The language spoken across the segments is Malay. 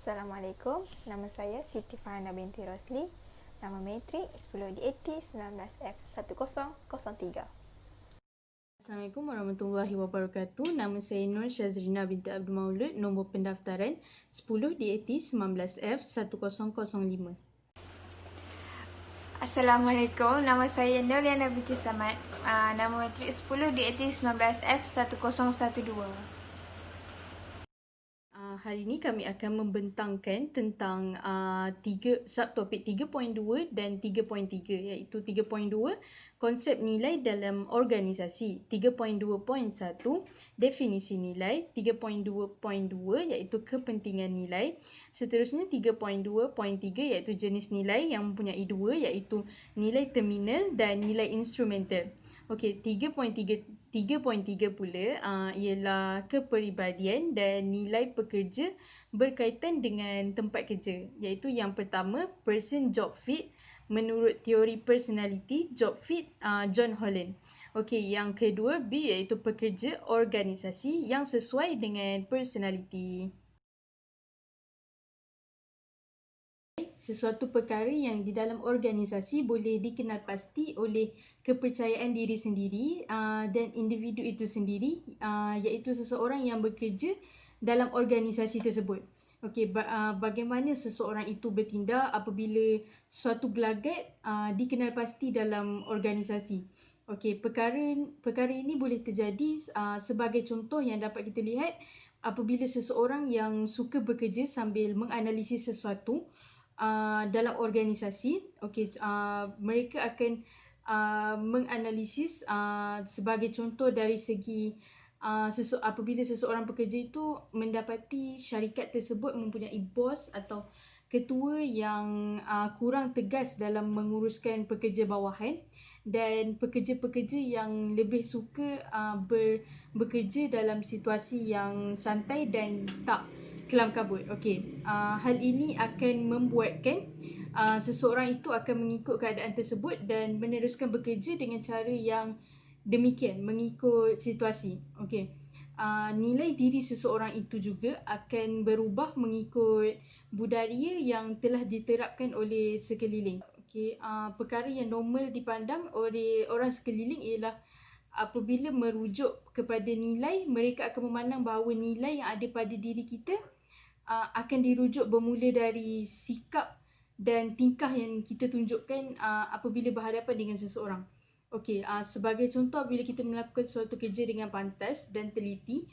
Assalamualaikum, nama saya Siti Fahana binti Rosli. Nama matrik 10DAT19F1003. Assalamualaikum warahmatullahi wabarakatuh. Nama saya Nur Syazrina binti Abdul Maulud. Nombor pendaftaran 10DAT19F1005. Assalamualaikum, nama saya Nurliana binti Samad. Nama matrik 10DAT19F1012. Hari ini kami akan membentangkan tentang subtopik 3.2 dan 3.3, iaitu 3.2 konsep nilai dalam organisasi, 3.2.1 definisi nilai, 3.2.2 iaitu kepentingan nilai, seterusnya 3.2.3 iaitu jenis nilai yang mempunyai dua, iaitu nilai terminal dan nilai instrumental. Okey, 3.3 pula ialah kepribadian dan nilai pekerja berkaitan dengan tempat kerja, iaitu yang pertama person job fit menurut teori personality job fit John Holland. Okey, yang kedua B iaitu pekerja organisasi yang sesuai dengan personality. Sesuatu perkara yang di dalam organisasi boleh dikenal pasti oleh kepercayaan diri sendiri dan individu itu sendiri, iaitu seseorang yang bekerja dalam organisasi tersebut. Okey, bagaimana seseorang itu bertindak apabila suatu gelagat dikenal pasti dalam organisasi. Okey, perkara ini boleh terjadi sebagai contoh yang dapat kita lihat apabila seseorang yang suka bekerja sambil menganalisis sesuatu dalam organisasi. Okey, mereka akan menganalisis sebagai contoh dari segi apabila seseorang pekerja itu mendapati syarikat tersebut mempunyai bos atau ketua yang kurang tegas dalam menguruskan pekerja bawahan dan pekerja-pekerja yang lebih suka bekerja dalam situasi yang santai dan tak kelam kabut. Okey, hal ini akan membuatkan seseorang itu akan mengikut keadaan tersebut dan meneruskan bekerja dengan cara yang demikian, mengikut situasi. Okey, nilai diri seseorang itu juga akan berubah mengikut budaya yang telah diterapkan oleh sekeliling. Okey, perkara yang normal dipandang oleh orang sekeliling ialah apabila merujuk kepada nilai, mereka akan memandang bahawa nilai yang ada pada diri kita akan dirujuk bermula dari sikap dan tingkah yang kita tunjukkan apabila berhadapan dengan seseorang. Okey, sebagai contoh, bila kita melakukan suatu kerja dengan pantas dan teliti,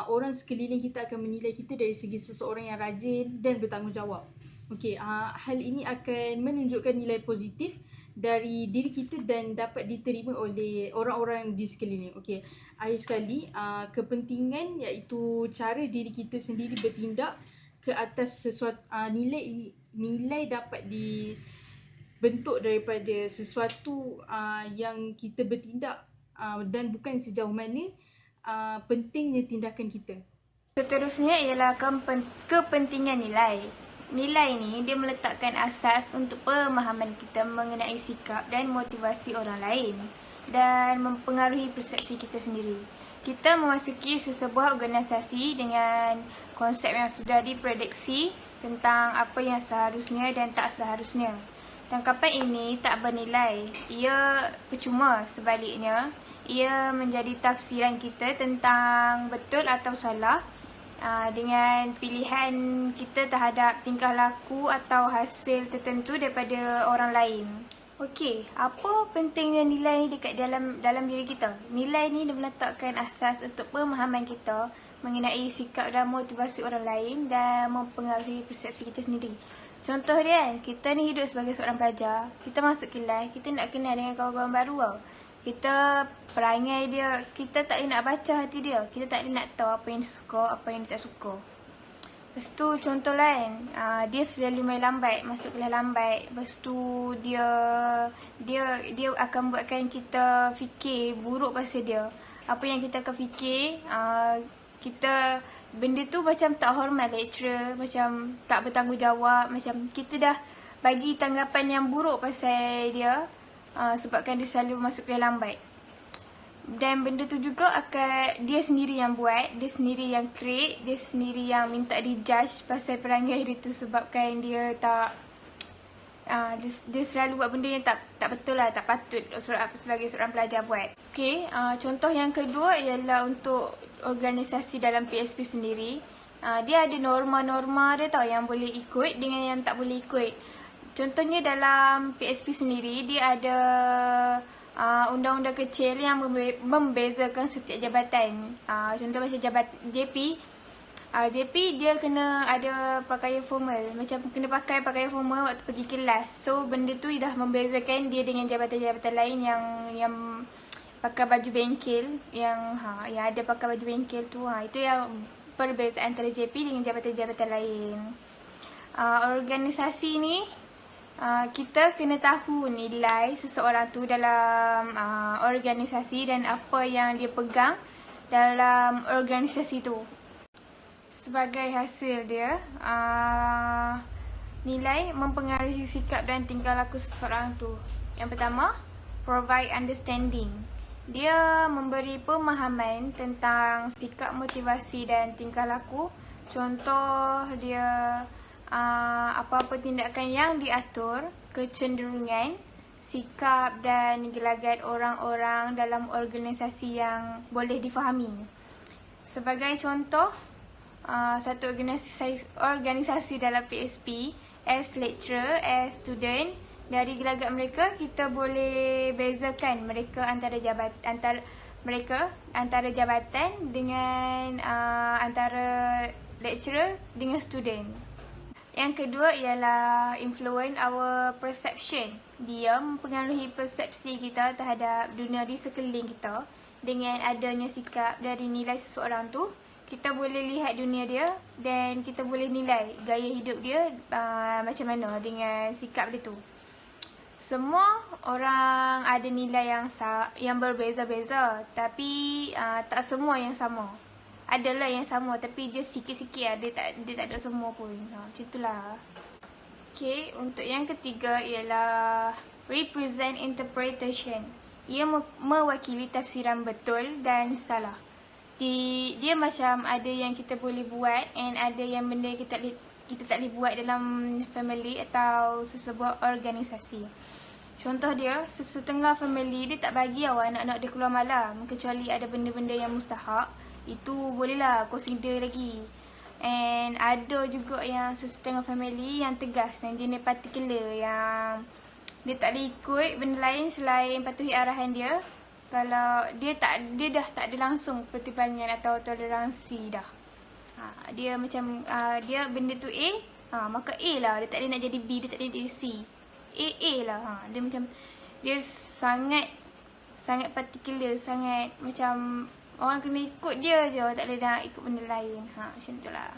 orang sekeliling kita akan menilai kita dari segi seseorang yang rajin dan bertanggungjawab. Okey, hal ini akan menunjukkan nilai positif dari diri kita dan dapat diterima oleh orang-orang di sekeliling. Okey, akhir sekali, kepentingan iaitu cara diri kita sendiri bertindak ke atas sesuatu, nilai dapat dibentuk daripada sesuatu yang kita bertindak dan bukan sejauh mana pentingnya tindakan kita. Seterusnya ialah kepentingan nilai. Nilai ni dia meletakkan asas untuk pemahaman kita mengenai sikap dan motivasi orang lain dan mempengaruhi persepsi kita sendiri. Kita memasuki sesebuah organisasi dengan konsep yang sudah diprediksi tentang apa yang seharusnya dan tak seharusnya. Tangkapan ini tak bernilai, ia percuma. Sebaliknya, ia menjadi tafsiran kita tentang betul atau salah dengan pilihan kita terhadap tingkah laku atau hasil tertentu daripada orang lain. Okey, apa pentingnya nilai ni dekat dalam diri kita? Nilai ni dia meletakkan asas untuk pemahaman kita mengenai sikap dan motivasi orang lain dan mempengaruhi persepsi kita sendiri. Contoh dia kan, kita ni hidup sebagai seorang pelajar, kita masuk kelas, kita nak kenal dengan kawan-kawan baru tau. Kita perangai dia, kita tak boleh nak baca hati dia, kita tak boleh nak tahu apa yang dia suka, apa yang dia tak suka. Lepas tu contoh lain, dia selalu main lambat, masuk kelas lambat. Lepas tu dia akan buatkan kita fikir buruk pasal dia. Apa yang kita akan fikir, kita benda tu macam tak hormat lecturer, macam tak bertanggungjawab, macam kita dah bagi tanggapan yang buruk pasal dia sebabkan dia selalu masuk kelas lambat. Dan benda tu juga akan dia sendiri yang buat, dia sendiri yang create, dia sendiri yang minta di-judge pasal perangai dia tu sebabkan dia tak dia selalu buat benda yang tak betul lah, tak patut sebagai seorang pelajar buat. Okay, contoh yang kedua ialah untuk organisasi dalam PSP sendiri. Dia ada norma-norma dia tau yang boleh ikut dengan yang tak boleh ikut. Contohnya dalam PSP sendiri, dia ada undang-undang kecil yang membezakan setiap jabatan. Contoh macam jabatan JP. JP dia kena ada pakaian formal. Macam kena pakai pakaian formal waktu pergi kelas. So benda tu dah membezakan dia dengan jabatan-jabatan lain yang pakai baju bengkel. Yang ada pakai baju bengkel tu. Itu yang perbezaan antara JP dengan jabatan-jabatan lain. Organisasi ni kita kena tahu nilai seseorang tu dalam organisasi dan apa yang dia pegang dalam organisasi tu. Sebagai hasil dia, nilai mempengaruhi sikap dan tingkah laku seseorang tu. Yang pertama, provide understanding. Dia memberi pemahaman tentang sikap, motivasi dan tingkah laku. Contoh dia apa-apa tindakan yang diatur, kecenderungan, sikap dan gelagat orang-orang dalam organisasi yang boleh difahami. Sebagai contoh, satu organisasi dalam PSP, as lecturer, as student, dari gelagat mereka kita boleh bezakan mereka antara jabatan dengan antara lecturer dengan student. Yang kedua ialah influence our perception. Dia mempengaruhi persepsi kita terhadap dunia di sekeliling kita. Dengan adanya sikap dari nilai seseorang tu, kita boleh lihat dunia dia dan kita boleh nilai gaya hidup dia macam mana dengan sikap dia tu. Semua orang ada nilai yang berbeza-beza, tapi tak semua yang sama. Adalah yang sama tapi just sikit-sikit lah. Dia tak ada semua pun. Macam itulah. Okay, untuk yang ketiga ialah represent interpretation. Ia mewakili tafsiran betul dan salah. Dia macam ada yang kita boleh buat and ada yang benda kita tak boleh buat dalam family atau sesebuah organisasi. Contoh dia, setengah family dia tak bagi anak-anak dia keluar malam kecuali ada benda-benda yang mustahak. Itu bolehlah consider lagi. And ada juga yang setengah family yang tegas, yang jenis particular, yang dia tak boleh ikut benda lain selain patuhi arahan dia. Kalau dia dah tak ada langsung pertimbangan atau toleransi dah. Dia macam dia benda tu A, maka A lah. Dia tak ada nak jadi B, dia tak ada nak jadi C. A lah. Dia macam dia sangat particular, sangat macam orang kena ikut dia je, tak boleh nak ikut benda lain. Macam tu lah.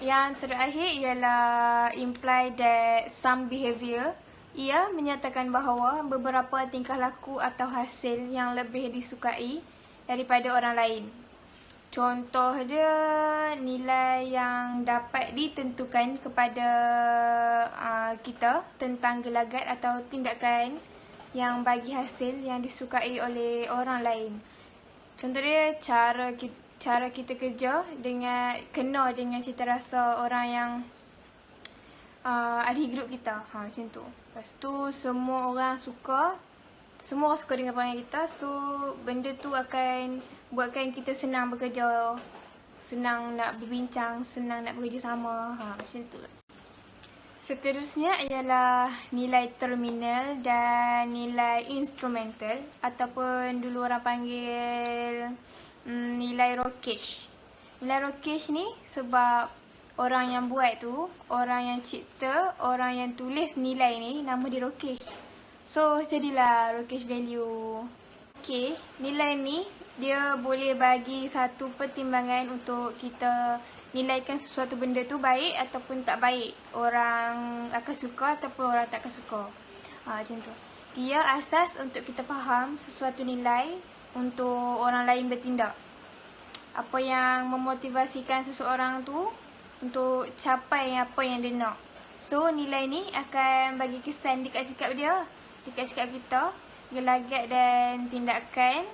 Yang terakhir ialah imply that some behaviour. Ia menyatakan bahawa beberapa tingkah laku atau hasil yang lebih disukai daripada orang lain. Contoh dia, nilai yang dapat ditentukan kepada kita tentang gelagat atau tindakan yang bagi hasil yang disukai oleh orang lain. Contoh dia, cara kita kerja kena dengan cita rasa orang yang ahli grup kita. Macam tu. Lepas tu semua orang suka dengan perangai kita. So benda tu akan buatkan kita senang bekerja, senang nak berbincang, senang nak bekerja sama. Macam tu. Seterusnya ialah nilai terminal dan nilai instrumental ataupun dulu orang panggil nilai Rockish. Nilai Rockish ni sebab orang yang buat tu, orang yang cipta, orang yang tulis nilai ni nama dia Rockish. So jadilah Rockish value. Okay, nilai ni dia boleh bagi satu pertimbangan untuk kita nilaikan sesuatu benda tu baik ataupun tak baik. Orang akan suka ataupun orang tak akan suka. Macam tu. Dia asas untuk kita faham sesuatu nilai untuk orang lain bertindak. Apa yang memotivasikan seseorang tu untuk capai apa yang dia nak. So nilai ni akan bagi kesan dekat sikap dia, dekat sikap kita, gelagat dan tindakan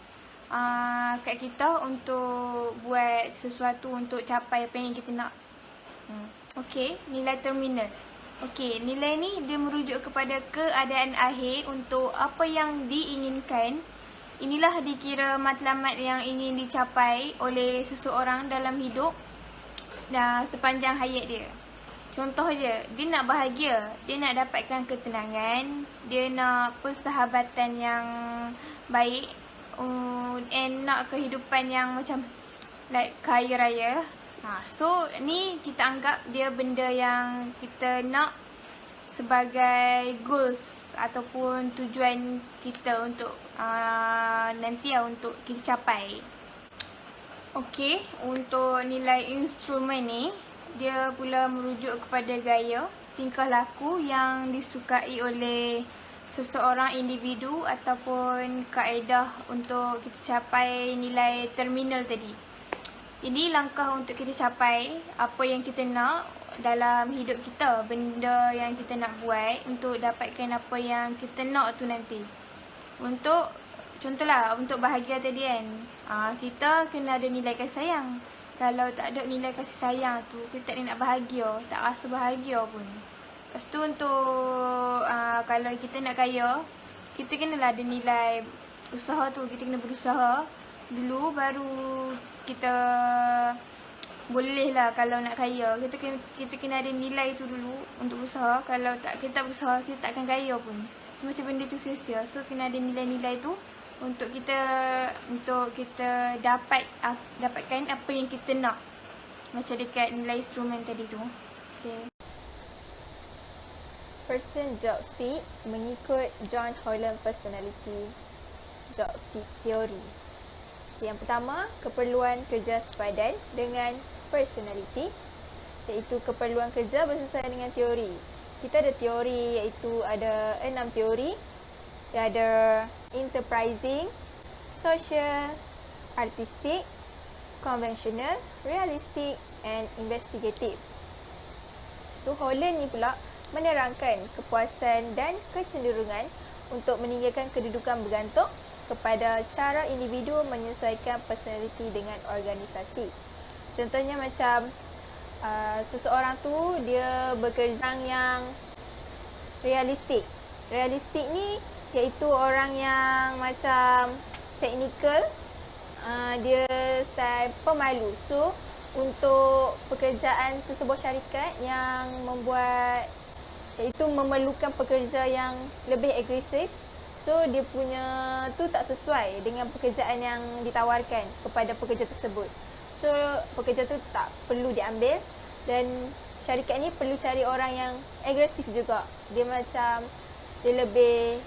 kat kita untuk buat sesuatu untuk capai apa yang kita nak. Okey, nilai terminal. Okey, nilai ni dia merujuk kepada keadaan akhir untuk apa yang diinginkan. Inilah dikira matlamat yang ingin dicapai oleh seseorang dalam hidup sepanjang hayat dia. Contoh je, dia nak bahagia, dia nak dapatkan ketenangan, dia nak persahabatan yang baik, and nak kehidupan yang macam like kaya raya. So ni kita anggap dia benda yang kita nak sebagai goals ataupun tujuan kita untuk nanti untuk kita capai. Okey, untuk nilai instrumen ni, dia pula merujuk kepada gaya, tingkah laku yang disukai oleh seseorang individu ataupun kaedah untuk kita capai nilai terminal tadi. Ini langkah untuk kita capai apa yang kita nak dalam hidup kita, benda yang kita nak buat untuk dapatkan apa yang kita nak tu nanti. Untuk contohlah, untuk bahagia tadi kan, kita kena ada nilai kasih sayang. Kalau tak ada nilai kasih sayang tu, kita tak nak bahagia, tak rasa bahagia pun. Lepas tu untuk kalau kita nak kaya, kita kenalah ada nilai usaha tu. Kita kena berusaha dulu, baru kita boleh lah kalau nak kaya. Kita kena ada nilai tu dulu untuk usaha. Kalau tak kita berusaha, kita tak akan kaya pun. So macam benda tu sia-sia. So kena ada nilai-nilai tu untuk kita dapatkan apa yang kita nak. Macam dekat nilai instrumen tadi tu. Okay. Person job fit mengikut John Holland Personality Job Fit Theory. Okay, yang pertama, keperluan kerja sepadan dengan personality, iaitu keperluan kerja bersesuaian dengan teori. Kita ada teori, iaitu ada 6 teori. Ada enterprising, social, artistic, conventional, realistic and investigative. Lepas tu Holland ni pula menerangkan kepuasan dan kecenderungan untuk meninggalkan kedudukan bergantung kepada cara individu menyesuaikan personality dengan organisasi. Contohnya macam seseorang tu dia bekerja yang realistik. Realistik ni iaitu orang yang macam teknikal, dia style pemalu. So untuk pekerjaan sesebuah syarikat yang membuat, iaitu memerlukan pekerja yang lebih agresif, so dia punya tu tak sesuai dengan pekerjaan yang ditawarkan kepada pekerja tersebut. So pekerja tu tak perlu diambil, dan syarikat ni perlu cari orang yang agresif juga. Dia macam dia lebih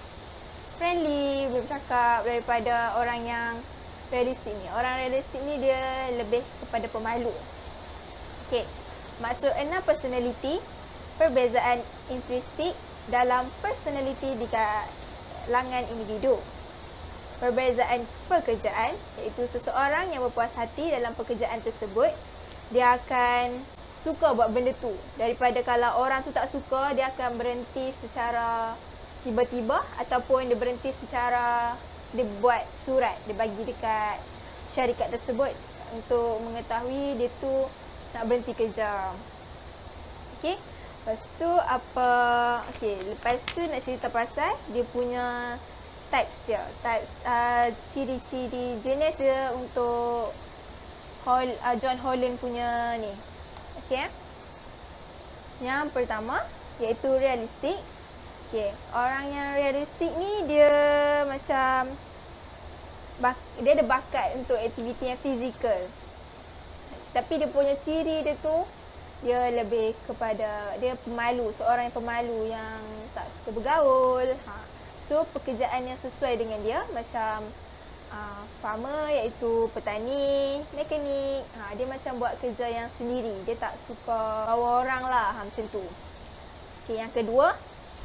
friendly, bercakap daripada orang yang realistik ni. Orang realistik ni dia lebih kepada pemalu. Okey, maksud 6 personality, perbezaan intrinsic dalam personality di kalangan individu. Perbezaan pekerjaan, iaitu seseorang yang berpuas hati dalam pekerjaan tersebut, dia akan suka buat benda tu. Daripada kalau orang tu tak suka, dia akan berhenti secara tiba-tiba, ataupun dia berhenti secara dia buat surat, dia bagi dekat syarikat tersebut untuk mengetahui dia tu nak berhenti kerja. Okey. Lepas tu lepas tu nak cerita pasal dia punya types dia. Ciri-ciri jenis dia untuk John Holland punya ni. Okey. Yang pertama iaitu realistik. Okey, orang yang realistik ni dia macam dia ada bakat untuk aktiviti yang fizikal. Tapi dia punya ciri dia tu, dia lebih kepada, dia pemalu, seorang yang pemalu yang tak suka bergaul. So pekerjaan yang sesuai dengan dia macam farmer, iaitu petani, mekanik. Dia macam buat kerja yang sendiri, dia tak suka bawa orang lah, macam tu. Okay, yang kedua,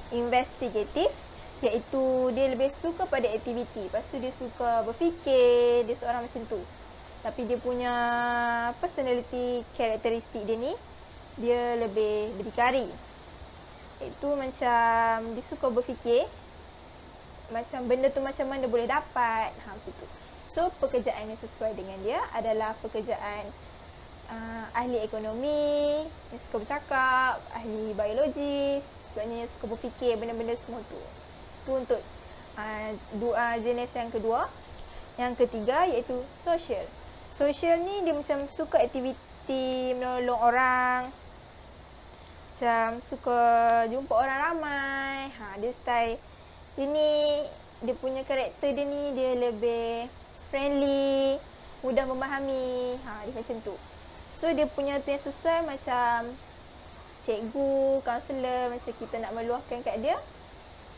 investigatif, iaitu dia lebih suka pada aktiviti. Lepas tu dia suka berfikir, dia seorang macam tu. Tapi dia punya personality, karakteristik dia ni, dia lebih berdikari. Iaitu macam dia suka berfikir, macam benda tu macam mana boleh dapat, macam tu. So pekerjaan yang sesuai dengan dia adalah pekerjaan ahli ekonomi, yang suka bercakap, ahli biologis, sebabnya yang suka berfikir benda-benda semua tu. Tu untuk jenis yang kedua. Yang ketiga iaitu social. Social ni dia macam suka aktiviti menolong orang, macam suka jumpa orang ramai. Dia style dia punya karakter dia ni, dia lebih friendly, mudah memahami. Dia macam tu. So dia punya tu yang sesuai macam cikgu, kaunselor, macam kita nak meluahkan kat dia,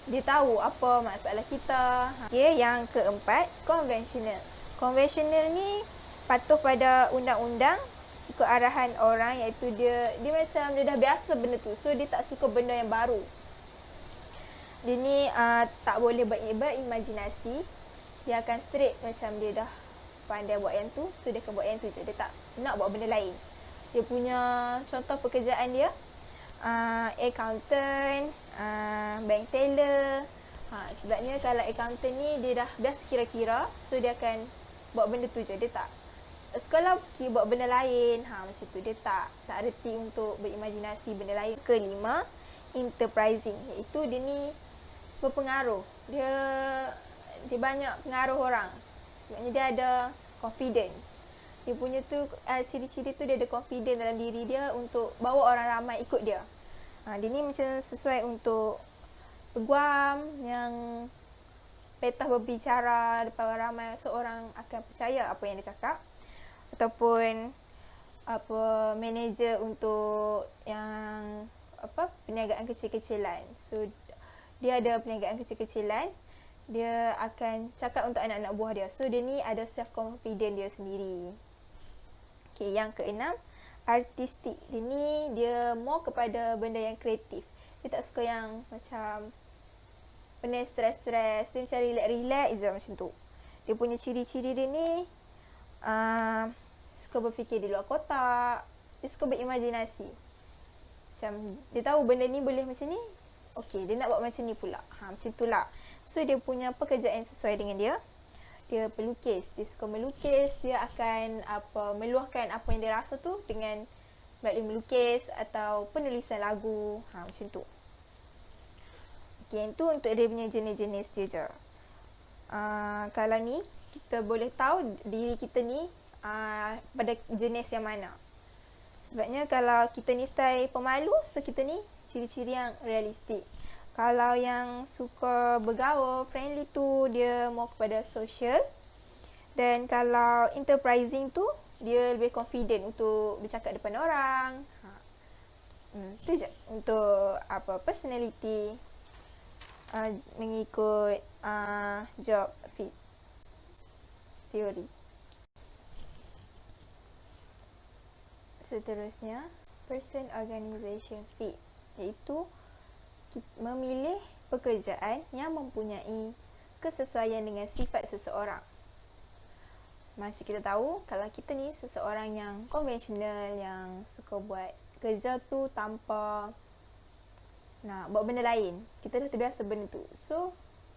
dia tahu apa masalah kita. Okay, yang keempat, konvensional. Konvensional ni patuh pada undang-undang, ikut arahan orang, iaitu dia macam dia dah biasa benda tu. So dia tak suka benda yang baru. Dia ni tak boleh berimajinasi. Dia akan straight macam dia dah pandai buat yang tu, so dia akan buat yang tu je. Dia tak nak buat benda lain. Dia punya contoh pekerjaan dia, accountant, bank teller. Sebabnya kalau accountant ni dia dah biasa kira-kira, so dia akan buat benda tu je. Dia tak sekolah buat benda lain, macam tu. Dia tak reti untuk berimajinasi benda lain. Kelima, enterprising, iaitu dia ni berpengaruh. Dia banyak pengaruh orang. Sebabnya dia ada confident. Dia punya tu ciri-ciri tu, dia ada confident dalam diri dia untuk bawa orang ramai ikut dia. Dia ni macam sesuai untuk peguam yang petah berbicara depan orang ramai, seorang akan percaya apa yang dia cakap. Ataupun manager untuk yang perniagaan kecil-kecilan. So dia ada perniagaan kecil-kecilan, dia akan cakap untuk anak-anak buah dia. So dia ni ada self confident dia sendiri. Okay, yang keenam, artistik. Dia ni dia more kepada benda yang kreatif. Dia tak suka yang macam benda stres-stres. Dia macam relax-relax je macam tu. Dia punya ciri-ciri dia ni suka berfikir di luar kotak. Dia suka berimajinasi. Macam dia tahu benda ni boleh macam ni, okey, dia nak buat macam ni pula. Macam tu lah. So dia punya pekerjaan sesuai dengan dia. Dia pelukis. Dia suka melukis. Dia akan meluahkan apa yang dia rasa tu dengan melalui melukis atau penulisan lagu. Macam tu. Okey, yang tu untuk dia punya jenis-jenis dia je. Kalau ni kita boleh tahu diri kita ni pada jenis yang mana. Sebabnya kalau kita ni style pemalu, so kita ni ciri-ciri yang realistik. Kalau yang suka bergaul, friendly tu, dia more kepada social. Dan kalau enterprising tu, dia lebih confident untuk bercakap depan orang. Itu je untuk personality mengikut job fit theory. Seterusnya, person organisation fit, iaitu memilih pekerjaan yang mempunyai kesesuaian dengan sifat seseorang. Macam kita tahu, kalau kita ni seseorang yang konvensional, yang suka buat kerja tu tanpa nak buat benda lain, kita dah terbiasa benda tu. So,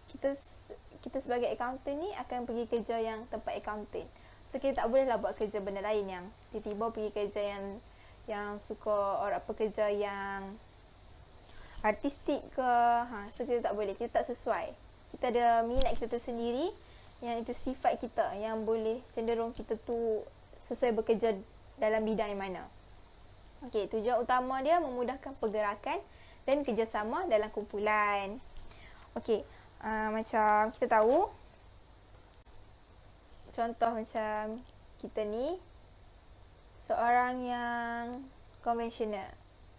kita sebagai accountant ni akan pergi kerja yang tempat accountant. So, kita tak bolehlah buat kerja benda lain yang tiba-tiba pergi kerja yang suka orang pekerja yang artistik ke. So, kita tak boleh. Kita tak sesuai. Kita ada minat kita tersendiri, yang itu sifat kita yang boleh cenderung kita tu sesuai bekerja dalam bidang yang mana. Okey, tujuan utama dia memudahkan pergerakan dan kerjasama dalam kumpulan. Okey, macam kita tahu, contoh macam kita ni seorang yang konvensional.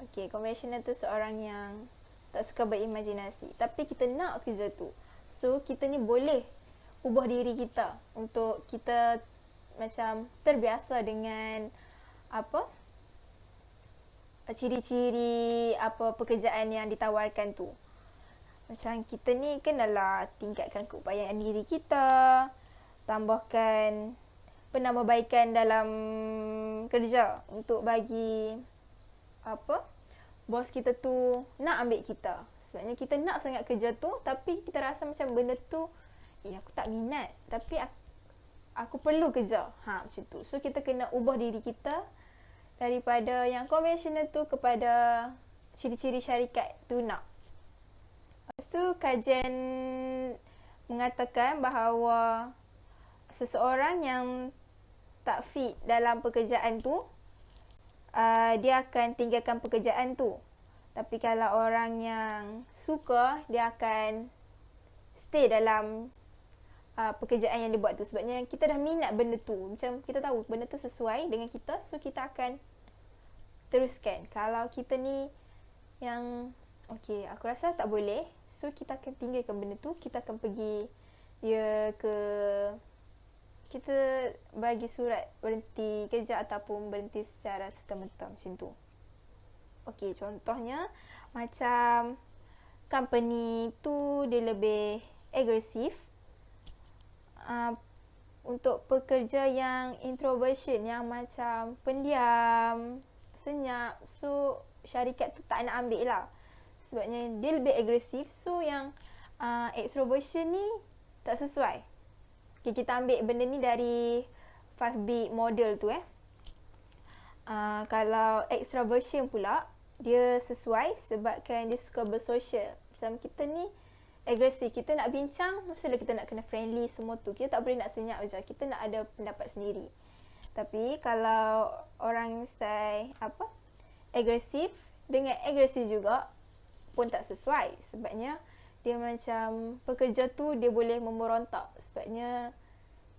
Okey, konvensional tu seorang yang tak suka berimajinasi, tapi kita nak kerja tu. So, kita ni boleh ubah diri kita untuk kita macam terbiasa dengan ciri-ciri pekerjaan yang ditawarkan tu. Macam kita ni kenalah tingkatkan keupayaan diri kita, tambahkan penambahbaikan dalam kerja untuk bagi bos kita tu nak ambil kita. Sebabnya kita nak sangat kerja tu, tapi kita rasa macam benda tu aku tak minat, tapi aku perlu kerja. Macam tu. So kita kena ubah diri kita daripada yang konvensional tu kepada ciri-ciri syarikat tu nak. Lepas tu kajian mengatakan bahawa seseorang yang tak fit dalam pekerjaan tu, dia akan tinggalkan pekerjaan tu. Tapi kalau orang yang suka, dia akan stay dalam pekerjaan yang dia buat tu. Sebabnya kita dah minat benda tu. Macam kita tahu benda tu sesuai dengan kita, so kita akan teruskan. Kalau kita ni yang okay, aku rasa tak boleh, so kita akan tinggalkan benda tu. Kita akan pergi dia ke, kita bagi surat berhenti kerja ataupun berhenti secara serta-merta macam tu. Okay, contohnya macam company tu dia lebih agresif. Untuk pekerja yang introversion, yang macam pendiam, senyap, so syarikat tu tak nak ambil lah. Sebabnya dia lebih agresif, so yang extroversion ni tak sesuai. Okay, kita ambil benda ni dari 5B model tu kalau extroversion pula, dia sesuai sebabkan dia suka bersosial. Macam kita ni agresif, kita nak bincang, mestilah kita nak kena friendly semua tu. Kita tak boleh nak senyap je, kita nak ada pendapat sendiri. Tapi kalau orang style agresif, dengan agresif juga pun tak sesuai. Sebabnya dia macam pekerja tu dia boleh memberontak. Sebabnya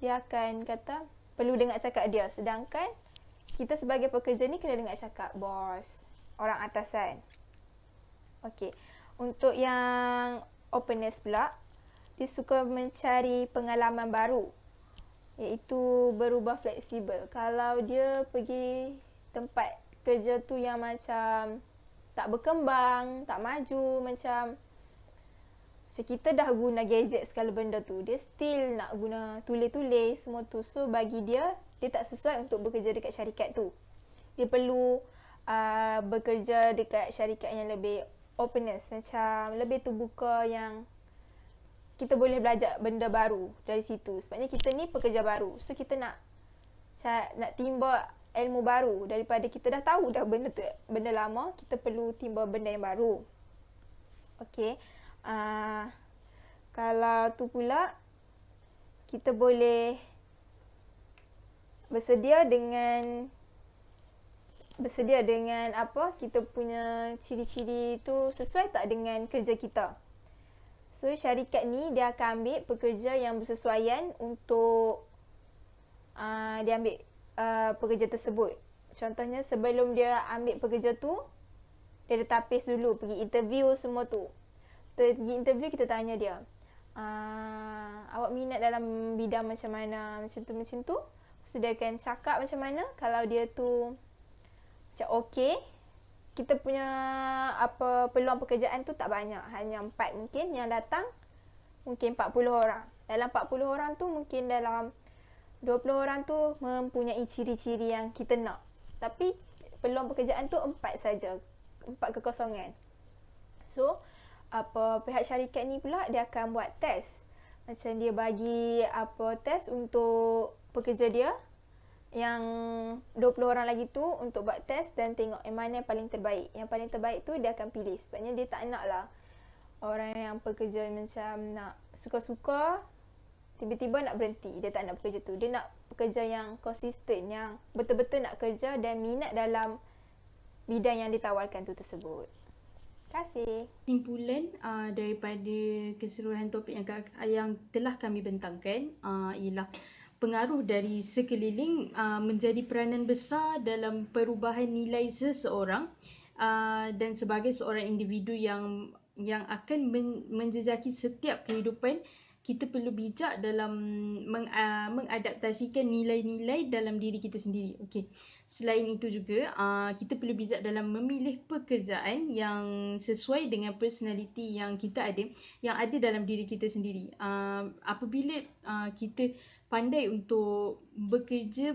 dia akan kata perlu dengar cakap dia. Sedangkan kita sebagai pekerja ni kena dengar cakap bos, orang atasan. Okey. Untuk yang openness pula, dia suka mencari pengalaman baru, iaitu berubah fleksibel. Kalau dia pergi tempat kerja tu yang macam tak berkembang, tak maju, macam kita dah guna gadget segala benda tu, dia still nak guna tulis-tulis semua tu. So bagi dia tak sesuai untuk bekerja dekat syarikat tu. Dia perlu bekerja dekat syarikat yang lebih openness, macam lebih terbuka, yang kita boleh belajar benda baru dari situ. Sebabnya kita ni pekerja baru, so kita nak timba ilmu baru. Daripada kita dah tahu dah benda tu, benda lama, kita perlu timba benda yang baru. Okey. Kalau tu pula, kita boleh bersedia dengan kita punya ciri-ciri tu sesuai tak dengan kerja kita. So syarikat ni dia akan ambil pekerja yang bersesuaian untuk dia ambil pekerja tersebut. Contohnya sebelum dia ambil pekerja tu, dia dah tapis dulu, pergi interview semua tu. Pergi interview, kita tanya dia, awak minat dalam bidang macam mana, macam tu. So dia akan cakap macam mana. Kalau dia tu macam okey, kita punya peluang pekerjaan tu tak banyak, hanya 4 mungkin yang datang, mungkin 40 orang. Dalam 40 orang tu mungkin dalam 20 orang tu mempunyai ciri-ciri yang kita nak. Tapi peluang pekerjaan tu 4 saja, 4 kekosongan. So pihak syarikat ni pula dia akan buat test. Macam dia bagi test untuk pekerja dia, yang 20 orang lagi tu untuk buat test dan tengok yang mana yang paling terbaik. Yang paling terbaik tu dia akan pilih. Sebabnya dia tak nak lah orang yang pekerja macam nak suka-suka tiba-tiba nak berhenti. Dia tak nak pekerja tu. Dia nak pekerja yang konsisten, yang betul-betul nak kerja dan minat dalam bidang yang ditawarkan tu tersebut. Terima kasih. Kesimpulan daripada keseluruhan topik yang telah kami bentangkan ialah pengaruh dari sekeliling menjadi peranan besar dalam perubahan nilai seseorang, dan sebagai seorang individu yang akan menjejaki setiap kehidupan, kita perlu bijak dalam mengadaptasikan nilai-nilai dalam diri kita sendiri. Okey. Selain itu juga, kita perlu bijak dalam memilih pekerjaan yang sesuai dengan personality yang kita ada, yang ada dalam diri kita sendiri. Apabila kita pandai untuk bekerja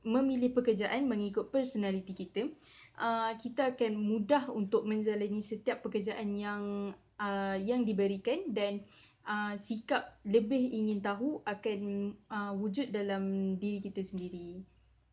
memilih pekerjaan mengikut personality kita, kita akan mudah untuk menjalani setiap pekerjaan yang diberikan, dan sikap lebih ingin tahu akan wujud dalam diri kita sendiri.